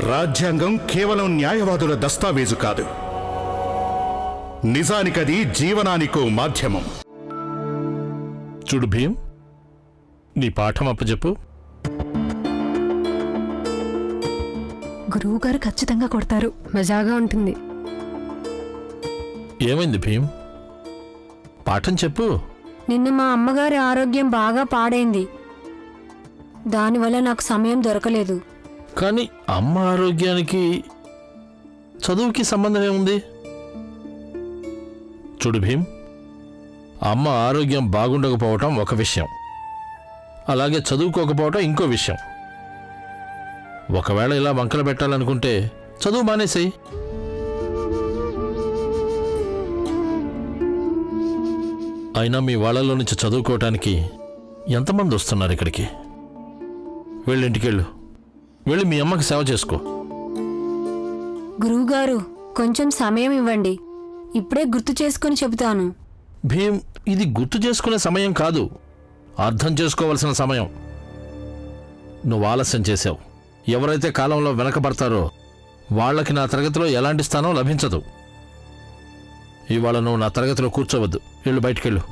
రాజ్యాంగం కేవలం న్యాయవాదుల దస్తావేజు కాదు, నిజానికది జీవనానికో మాధ్యమం. చూడు భీమ్, నీ పాఠం అప్పచెప్పు. గురువు గారు ఖచ్చితంగా కొడతారు, మజాగా ఉంటుంది. ఏమైంది భీమ్? పాఠం చెప్పు. నిన్న మా అమ్మగారి ఆరోగ్యం బాగా పాడైంది. దానివల్ల నాకు సమయం దొరకలేదు. కానీ అమ్మ ఆరోగ్యానికి చదువుకి సంబంధం ఏముంది? చూడు భీమ్, అమ్మ ఆరోగ్యం బాగుండకపోవటం ఒక విషయం, అలాగే చదువుకోకపోవటం ఇంకో విషయం. ఒకవేళ ఇలా వంకలు పెట్టాలనుకుంటే చదువు మానేసేయి. అయినా మీ వాళ్ళలో నుంచి చదువుకోవటానికి ఎంతమంది వస్తున్నారు ఇక్కడికి? వెళ్ళింటికెళ్ళు, వెళ్ళి మీ అమ్మకి సేవ చేసుకో. గురువుగారు, కొంచెం సమయం ఇవ్వండి, ఇప్పుడే గుర్తు చేసుకుని చెబుతాను. భీమ్, ఇది గుర్తు చేసుకునే సమయం కాదు, అర్థం చేసుకోవలసిన సమయం. నువ్వు ఆలస్యం చేశావు. ఎవరైతే కాలంలో వెనకబడతారో వాళ్ళకి నా తరగతిలో ఎలాంటి స్థానం లభించదు. ఇవాళ నువ్వు నా తరగతిలో కూర్చోవద్దు, వెళ్ళు, బయటికెళ్ళు.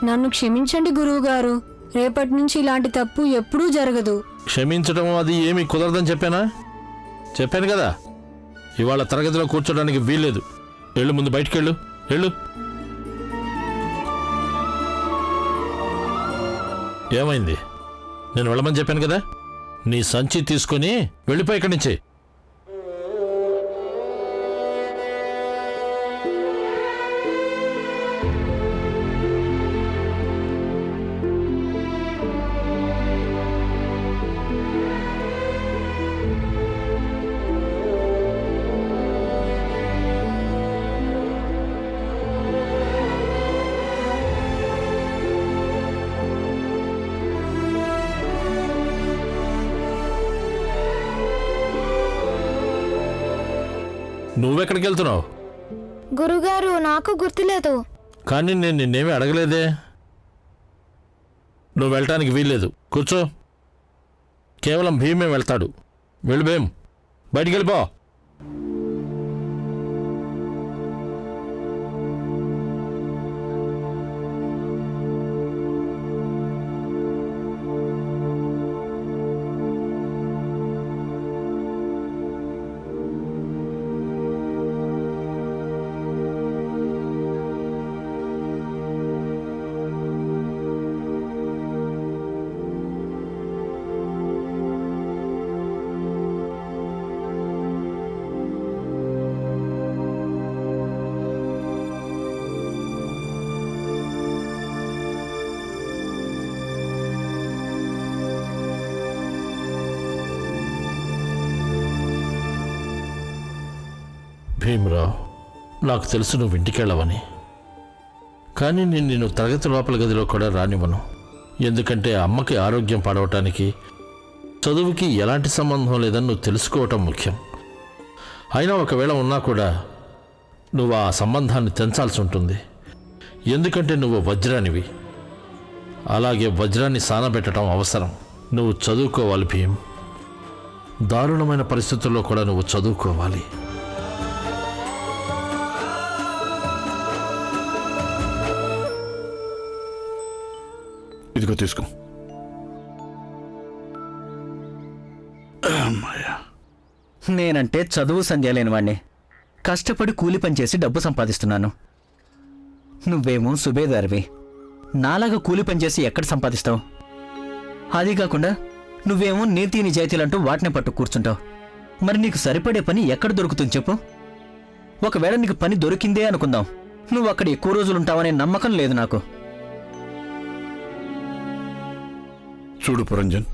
నన్ను క్షమించండి గురువుగారు, రేపటి నుంచి ఇలాంటి తప్పు ఎప్పుడూ జరగదు. క్షమించడం అది ఏమీ కుదరదని చెప్పాను కదా. ఇవాళ తరగతిలో కూర్చోడానికి వీల్లేదు. వెళ్ళు, ముందు బయటికెళ్ళు, వెళ్ళు. ఏమైంది? నేను వెళ్ళమని చెప్పాను కదా. నీ సంచి తీసుకుని వెళ్ళిపోయి ఇక్కడి నుంచి. నువ్వెక్కడికి వెళ్తున్నావు? గురుగారు, నాకు గుర్తులేదు. కానీ నేను నిన్నేమీ అడగలేదే. నువ్వు వెళ్ళటానికి వీల్లేదు, కూర్చో. కేవలం భీమే వెళ్తాడు. వెళ్ళు భీమ్, బయటికి వెళ్ళిపో. భీమ్రావ్, నాకు తెలుసు నువ్వు ఇంటికెళ్ళవని, కానీ నేను నిన్ను తరగతి లోపల గదిలో కూడా రానివ్వను. ఎందుకంటే అమ్మకి ఆరోగ్యం పాడవటానికి చదువుకి ఎలాంటి సంబంధం లేదని నువ్వు తెలుసుకోవటం ముఖ్యం. అయినా ఒకవేళ ఉన్నా కూడా నువ్వు ఆ సంబంధాన్ని తెంచాల్సి ఉంటుంది. ఎందుకంటే నువ్వు వజ్రానివి. అలాగే వజ్రాన్ని సానబెట్టడం అవసరం. నువ్వు చదువుకోవాలి భీమ్. దారుణమైన పరిస్థితుల్లో కూడా నువ్వు చదువుకోవాలి. ఇదిగో తీసుకో. నేనంటే చదువు సంధ్య లేనివాణ్ణి. కష్టపడి కూలి పనిచేసి డబ్బు సంపాదిస్తున్నాను. నువ్వేమో సుబేదార్వి. నాలాగా కూలి పనిచేసి ఎక్కడ సంపాదిస్తావు? అది కాకుండా నువ్వేమో నీతి నిజాయితీలంటూ వాటిని పట్టు కూర్చుంటావు. మరి నీకు సరిపడే పని ఎక్కడ దొరుకుతుంది చెప్పు? ఒకవేళ నీకు పని దొరికిందే అనుకుందాం, నువ్వు అక్కడ ఎక్కువ రోజులుంటావనే నమ్మకం లేదు నాకు. చూడు పురంజన్,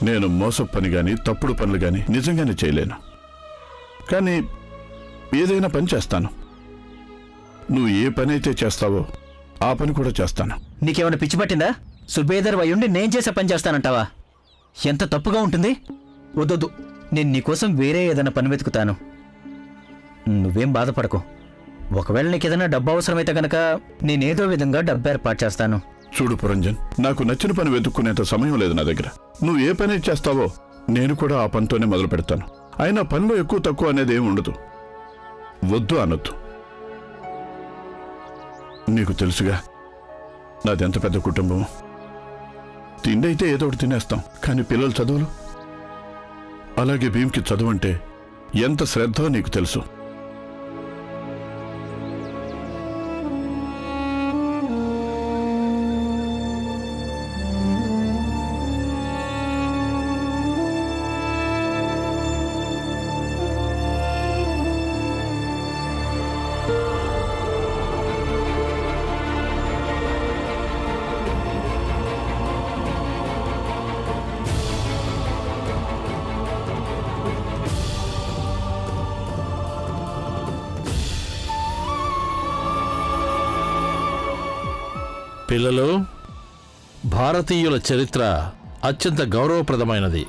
నేను మోసపు పని గాని తప్పుడు పనులు గాని నిజంగానే చేయలేను. కానీ ఏదైనా పని చేస్తాను. నువ్వు ఏ పని అయితే చేస్తావో ఆ పని కూడా చేస్తాను. నీకేమైనా పిచ్చి పట్టిందా? సుబేదర్ వయ్యుండి నేను చేసే పని చేస్తానంటావా? ఎంత తప్పుగా ఉంటుంది. వద్దొద్దు, నేను నీకోసం వేరే ఏదైనా పని వెతుకుతాను. నువ్వేం బాధపడకు. ఒకవేళ నీకేదైనా డబ్బు అవసరమైతే గనక నేనేదో విధంగా డబ్బు ఏర్పాటు చేస్తాను. చూడు పురంజన్, నాకు నచ్చిన పని వెతుక్కునేంత సమయం లేదు నా దగ్గర. నువ్వు ఏ పని చేస్తావో నేను కూడా ఆ పనితోనే మొదలు పెడతాను. అయినా పనిలో ఎక్కువ తక్కువ అనేది ఏమి ఉండదు. వద్దు అనొద్దు. నీకు తెలుసుగా నాదెంత పెద్ద కుటుంబం. తిండి అయితే ఏదో ఒకటి తినేస్తాం, కానీ పిల్లల చదువులు, అలాగే భీమ్కి చదువు అంటే ఎంత శ్రద్ధో నీకు తెలుసు. పిల్లలు, భారతీయుల చరిత్ర అత్యంత గౌరవప్రదమైనది.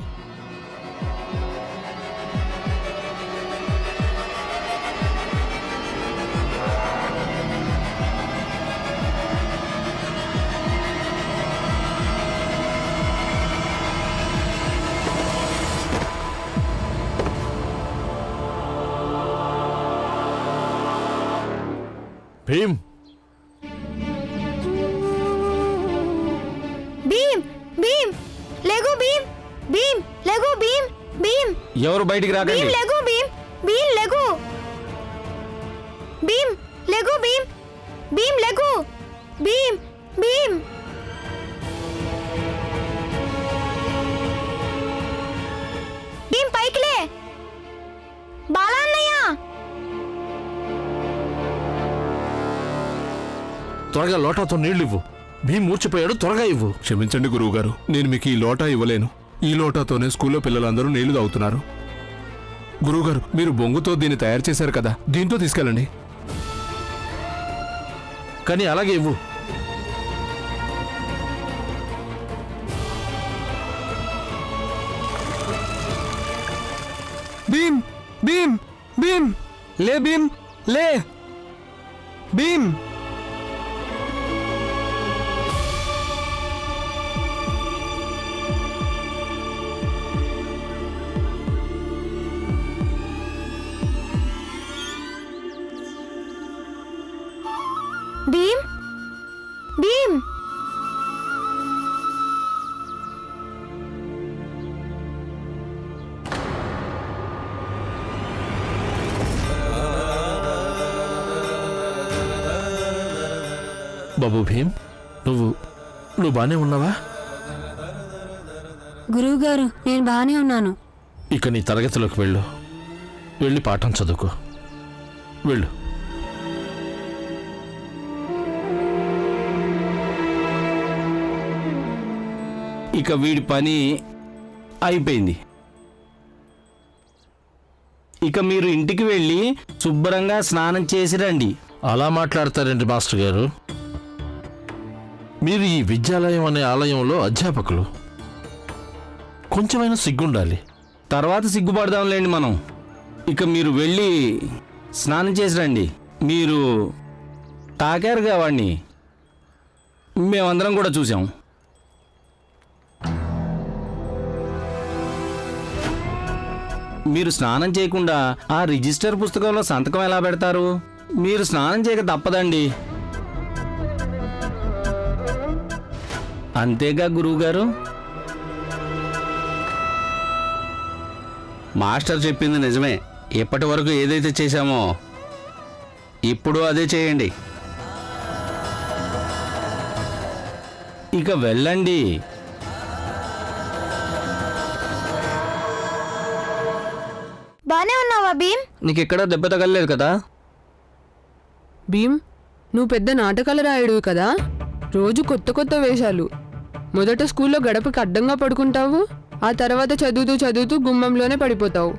భీమ్, భీమ్ భీమ్ లెగు భీమ్ భీమ్ లెగు భీమ్ భీమ్ ఎవరు బయటికి భీమ్ రాకండి. లెగు భీమ్ భీమ్ లెగు భీమ్ లెగు భీమ్ భీమ్ లెగు భీమ్ భీమ్ భీమ్ పైకిలే. బాలా అన్నయ్య, త్వరగా లోటాతో నీళ్లివ్వు. భీమ్ మూర్చిపోయాడు, త్వరగా ఇవ్వు. క్షమించండి గురువుగారు, నేను మీకు ఈ లోటా ఇవ్వలేను. ఈ లోటాతోనే స్కూల్లో పిల్లలందరూ నీళ్లు తాగుతున్నారు. గురువుగారు, మీరు బొంగుతో దీన్ని తయారు చేశారు కదా, దీంతో తీసుకెళ్ళండి. కానీ అలాగే ఇవ్వు. భీమ్ భీమ్ భీమ్ లే, భీమ్ లే, భీమ్. భీమ్ భీమ్ బాబు భీమ్, నువ్వు బానే ఉన్నావా? గురువుగారు, నేను బాగానే ఉన్నాను. ఇక నీ తరగతిలోకి వెళ్ళు. వెళ్ళి పాఠం చదువుకో. వెళ్ళు. ఇక వీడి పని అయిపోయింది. ఇక మీరు ఇంటికి వెళ్ళి శుభ్రంగా స్నానం చేసి రండి. అలా మాట్లాడతారండి మాస్టర్ గారు? మీరు ఈ విద్యాలయం అనే ఆలయంలో అధ్యాపకులు. కొంచెమైనా సిగ్గుండాలి. తర్వాత సిగ్గుపడదాంలేండి మనం. ఇక మీరు వెళ్ళి స్నానం చేసి రండి. మీరు తాకారుగా వాడిని, మేమందరం కూడా చూసాం. మీరు స్నానం చేయకుండా ఆ రిజిస్టర్ పుస్తకంలో సంతకం ఎలా పెడతారు? మీరు స్నానం చేయక తప్పదండి. అంతేగా గురువుగారు? మాస్టర్ చెప్పింది నిజమే. ఇప్పటి వరకు ఏదైతే చేశామో ఇప్పుడు అదే చేయండి. ఇక వెళ్ళండి. బానే ఉన్నావా భీమ్? నీకెక్కడా దెబ్బ తగలలేదు కదా? భీమ్, నువ్వు పెద్ద నాటకాల రాయుడు కదా. రోజు కొత్త కొత్త వేషాలు. మొదట స్కూల్లో గడపకి అడ్డంగా పడుకుంటావు, ఆ తర్వాత చదువుతూ గుమ్మంలోనే పడిపోతావు.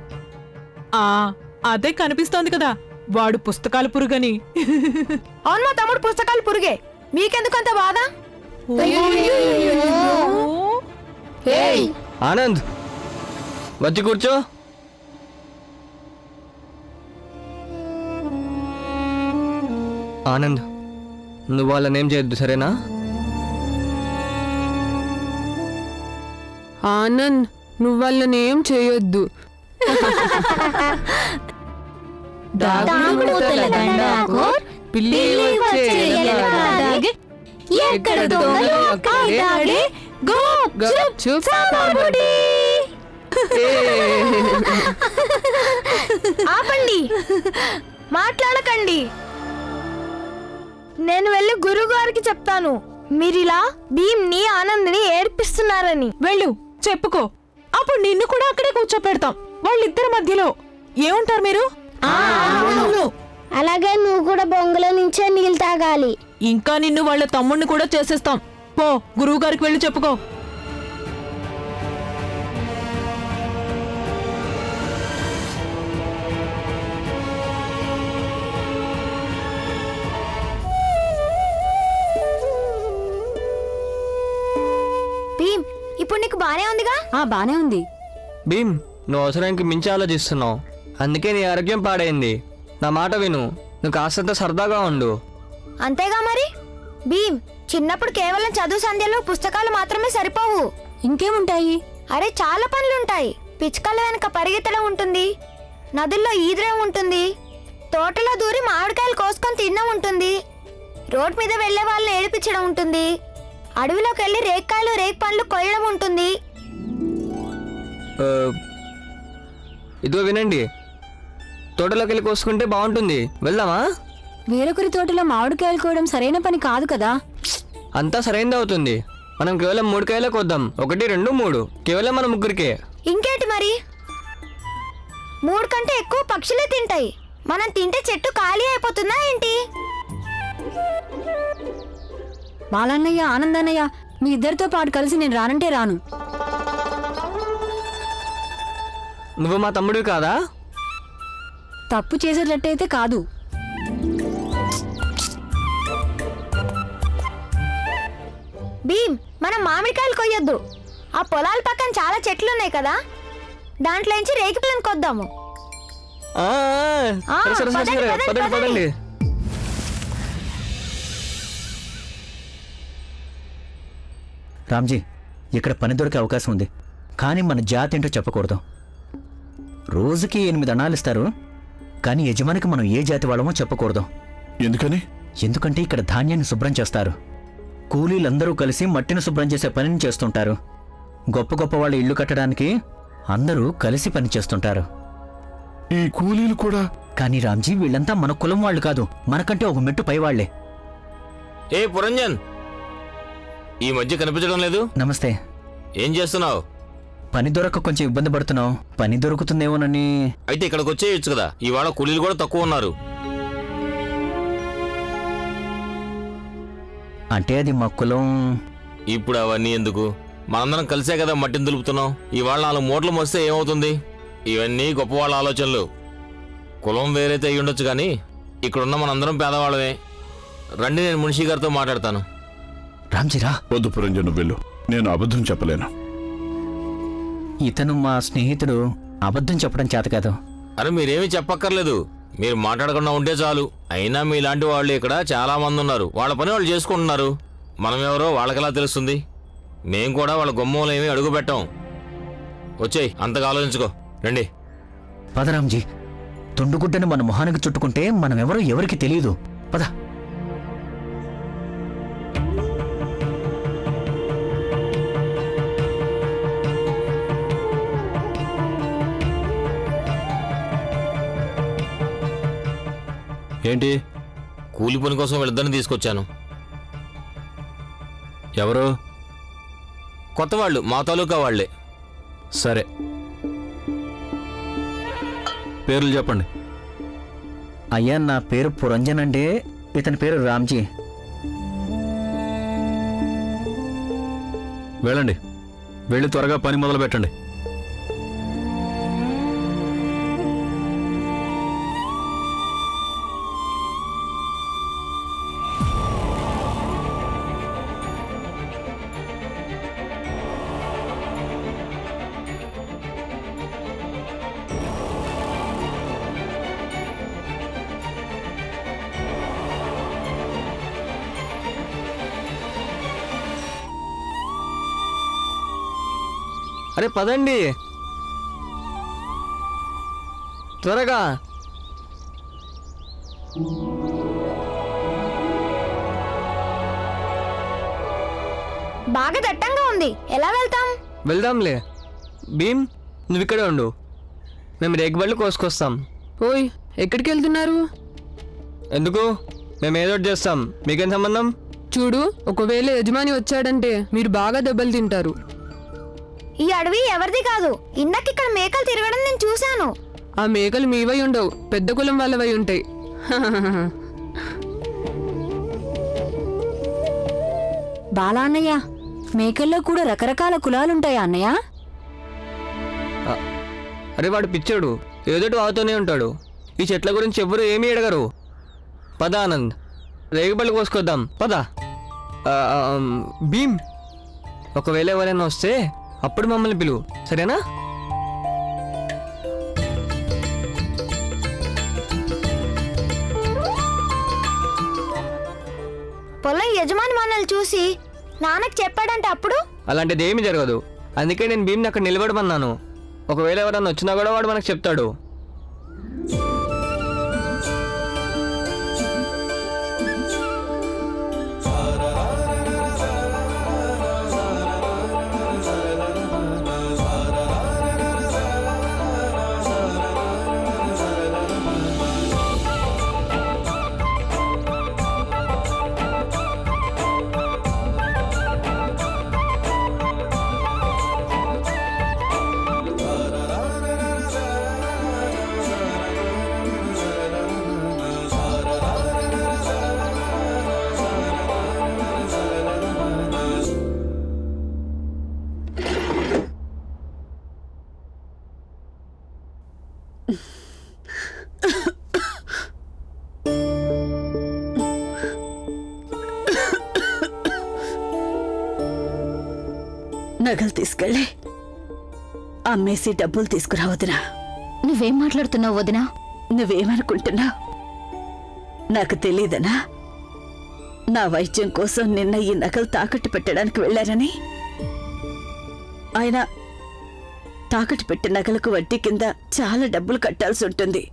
అదే కనిపిస్తోంది కదా, వాడు పుస్తకాల పురుగని. అవును, మా తమ్ముడు పుస్తకాలు పురుగే. మీకెందుకంత బాధ? ఆనంద్, వచ్చి కూర్చో. ఆనంద్, నువ్వు వాళ్ళనేం చేయొద్దు, సరేనా? ఆనంద్ నువ్వు వాళ్ళని ఏం చేయొద్దు. దాగుడుమూతల దండాకోర్, పిల్లి వచ్చే ఎలగాడాగే, ఎక్కడ దొంగలు అక్కడే చూప్ సాంబార్బుడి. ఆపండి, మాట్లాడకండి. నేను వెళ్ళి గురువు గారికి చెప్తాను మీరిలా భీమ్ని ఆనంద్ని ఏడ్పిస్తున్నారని. వెళ్ళు చెప్పుకో, అప్పుడు నిన్ను కూడా అక్కడే కూర్చోపెడతాం వాళ్ళిద్దరి మధ్యలో. ఏమంటారు మీరు? అలాగే నువ్వు కూడా బొంగులో నుంచే నీళ్ళు తాగాలి. ఇంకా నిన్ను వాళ్ళ తమ్ముడిని కూడా చేసేస్తాం. పో, గురువు గారికి వెళ్ళి చెప్పుకో. భీమ్, ఇప్పుడు నీకు బానే ఉందిగా? బానే ఉంది. భీమ్, నువ్వు అవసరానికి మించి ఆలోచిస్తున్నావు. అందుకే నీ ఆరోగ్యం పాడైంది. నా మాట విను, నువ్వు కాస్తంత సరదాగా ఉండు. అంతేగా మరి. భీమ్, చిన్నప్పుడు కేవలం చదువు సంధ్యలు పుస్తకాలు మాత్రమే సరిపోవు. ఇంకేముంటాయి? అరే చాలా పనులుంటాయి. పిచ్చుకల వెనక పరిగెత్తడం ఉంటుంది, నదుల్లో ఈదడం ఉంటుంది, తోటలో దూరి మామిడికాయలు కోసుకొని తినడం ఉంటుంది, రోడ్ మీద వెళ్లే వాళ్ళని ఏడిపించడం ఉంటుంది, అడవిలోకి వెళ్ళి రేక్కాయలు రేక్ పండ్లు కొయ్యడం ఉంటుంది. ఇదిగో వినండి, తోటలోకి వెళ్ళి కోసుకుంటే బాగుంటుంది. వెళ్దామా? వేరొకరి తోటలో మామిడికాయలు కోయడం సరైన పని కాదు కదా. అంతా సరైనది అవుతుంది. మనం కేవలం 3 కాయలే కోద్దాం. 1, 2, 3. కేవలం మన ముగ్గురికే. ఇంకేంటి మరి? 3 కంటే ఎక్కువ పక్షులే తింటాయి. మనం తింటే చెట్టు ఖాళీ అయిపోతుందా ఏంటి? బాలన్నయ్య, ఆనందన్నయ్య, మీ ఇద్దరితో పాటు కలిసి నేను రానంటే రాను. నువ్వు మా తమ్ముడివి కాదా? తప్పు చేసేటట్టయితే కాదు. భీమ్, మనం మామిడికాయలు కొయ్యొద్దు. ఆ పొలాల పక్కన చాలా చెట్లు ఉన్నాయి కదా, దాంట్లోంచి రేగి పిల్లని కొద్దాము. సరే, పదండి పదండి. రామ్జీ, ఇక్కడ పని దొరికే అవకాశం ఉంది, కానీ మన జాతి ఏంటో చెప్పకూడదు. రోజుకి 8 అణాలు ఇస్తారు, కానీ యజమానికి మనం ఏ జాతి వాళ్ళమో చెప్పకూడదు. ఎందుకని? ఎందుకంటే ఇక్కడ ధాన్యాన్ని శుభ్రం చేస్తారు. కూలీలందరూ కలిసి మట్టిని శుభ్రం చేసే పనిని చేస్తుంటారు. గొప్ప గొప్ప వాళ్ళ ఇల్లు కట్టడానికి అందరూ కలిసి పని చేస్తుంటారు. ఈ కూలీలు కూడా? కానీ రామ్జీ, వీళ్ళంతా మన కులం వాళ్ళు కాదు, మనకంటే ఒక మెట్టు పైవాళ్లే. ఏ పురంజన్, ఈ మధ్య కనిపించడం లేదు. నమస్తే. ఏం చేస్తున్నావు? పని దొరక్క కొంచెం ఇబ్బంది పడుతున్నావు. పని దొరుకుతుందేమోనని. అయితే ఇక్కడికి వచ్చేయచ్చు కదా, ఇవాళ కూలీలు కూడా తక్కువ ఉన్నారు. అంటే అది మా కులం. ఇప్పుడు అవన్నీ ఎందుకు? మనందరం కలిసే కదా మట్టిని దులుపుతున్నాం. ఇవాళ 4 మూటలు మోస్తే ఏమవుతుంది? ఇవన్నీ గొప్పవాళ్ళ ఆలోచనలు. కులం వేరైతే అయ్యి ఉండొచ్చు, కానీ ఇక్కడున్న మనందరం పేదవాళ్ళమే. రండి, నేను మున్షి గారితో మాట్లాడతాను. రామ్జీరా. వద్దు పురంజన్, వెళ్ళు. నేను అబద్ధం చెప్పలేను. ఇతను మా స్నేహితుడు, అబద్ధం చెప్పడం చేత కాదు. అరే మీరేమీ చెప్పక్కర్లేదు, మీరు మాట్లాడకుండా ఉంటే చాలు. అయినా మీలాంటి వాళ్ళు ఇక్కడ చాలా మంది ఉన్నారు. వాళ్ళ పని వాళ్ళు చేసుకుంటున్నారు. మనమెవరో వాళ్ళకెలా తెలుస్తుంది? మేం కూడా వాళ్ళ గుమ్మంలో ఏమీ అడుగు పెట్టాం. వచ్చేయ్, అంతగా ఆలోచించుకో. రండి. పదరామ్జీ, తుండుగుడ్డను మన మొహానికి చుట్టుకుంటే మనమెవరో ఎవరికి తెలియదు. పద. ఏంటి? కూలి పని కోసం వీళ్ళిద్దరిని తీసుకొచ్చాను. ఎవరు? కొత్త వాళ్ళు, మా తాలూకా వాళ్లే. సరే, పేర్లు చెప్పండి. అయ్యా, నా పేరు పురంజన్ అండి. ఇతని పేరు రామ్జీ. వెళ్ళండి, వెళ్ళి త్వరగా పని మొదలు పెట్టండి. అరే పదండి త్వరగా. బాగా దట్టంగా ఉంది, ఎలా వెళ్తాం? వెళ్దాంలే. భీమ్ నువ్వు ఇక్కడే ఉండు, మేము రేగుబళ్ళు కోసుకొస్తాం. ఓయ్ ఎక్కడికి వెళ్తున్నారు? ఎందుకు? మేము ఏదో ఒకటి చేస్తాం, మీకేం సంబంధం? చూడు, ఒకవేళ యజమాని వచ్చాడంటే మీరు బాగా దెబ్బలు తింటారు. ఈ అడవి ఎవరిది కాదు. ఇందాకిక్కడ మేకలు తిరగడం నేను చూశాను. ఆ మేకలు మీవై ఉండవు, పెద్ద కులం వాళ్ళవై ఉంటాయి. బాలా అన్నయ్య, మేకల్లో కూడా రకరకాల కులాలుంటాయా అన్నయ్య? అరే వాడు పిచ్చాడు, ఏదోటి వాగుతూనే ఉంటాడు. ఈ చెట్ల గురించి ఎవ్వరు ఏమీ అడగరు. పద ఆనంద్, రేగుబళ్ళు కోసుకొద్దాం పద. భీమ్, ఒకవేళ ఎవరైనా వస్తే అప్పుడు మమ్మల్ని పిలువు, సరేనా? పొలం యజమాని మనల్ని చూసి నాన్నకి చెప్పాడంటే అప్పుడు? అలాంటిది ఏమీ జరగదు. అందుకే నేను భీమ్ని అక్కడ నిలబడమన్నాను. ఒకవేళ ఎవరైనా వచ్చినా కూడా వాడు మనకు చెప్తాడు. నగలు తీసుకెళ్ళి అమ్మేసి డబ్బులు తీసుకురావద్దునా. నువ్వేం మాట్లాడుతున్నావు వదినా? నువ్వేమనుకుంటున్నావు? నాకు తెలీదనా నా వైద్యం కోసం నిన్న ఈ నగలు తాకట్టు పెట్టడానికి వెళ్ళారని? ఆయన తాకట్టు పెట్టిన నగలకు వడ్డీ కింద చాలా డబ్బులు కట్టాల్సి ఉంటుంది.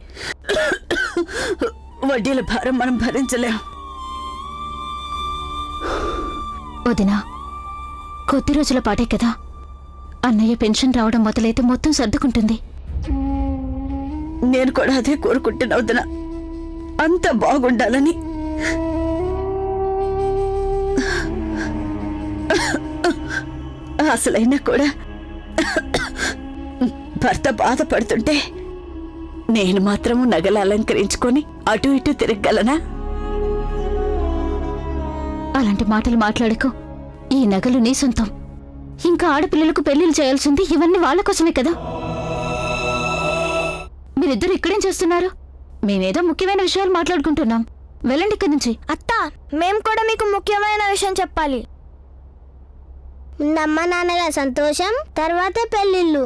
వడ్డీల భారం మనం భరించలేం. వదినా, కొద్ది రోజుల పాటే కదా, అన్నయ్య పెన్షన్ రావడం మొదలైతే మొత్తం సర్దుకుంటుంది. నేను కూడా అదే కోరుకుంటున్నా వదినా, అంత బాగుండాలని. అసలైనా కూడా భర్త బాధపడుతుంటే నేను మాత్రం నగలు అలంకరించుకొని అటు ఇటు తిరగలనా? అలాంటి మాటలు మాట్లాడకు. ఈ నగలు నీ సొంతం. ఇంకా ఆడపిల్లలకు పెళ్లిళ్ళు చేయాల్సింది ఇవన్నీ వాళ్ళ కోసమే కదా. మీరిద్దరు ఇక్కడేం చేస్తున్నారు? మేమేదో ముఖ్యమైన విషయాలు మాట్లాడుకుంటున్నాం. వెళ్ళండి ఇక్కడి నుంచి. అత్త, మేము కూడా మీకు ముఖ్యమైన విషయం చెప్పాలి. ముందమ్మ నాన్నల సంతోషం, తర్వాత పెళ్ళిళ్ళు.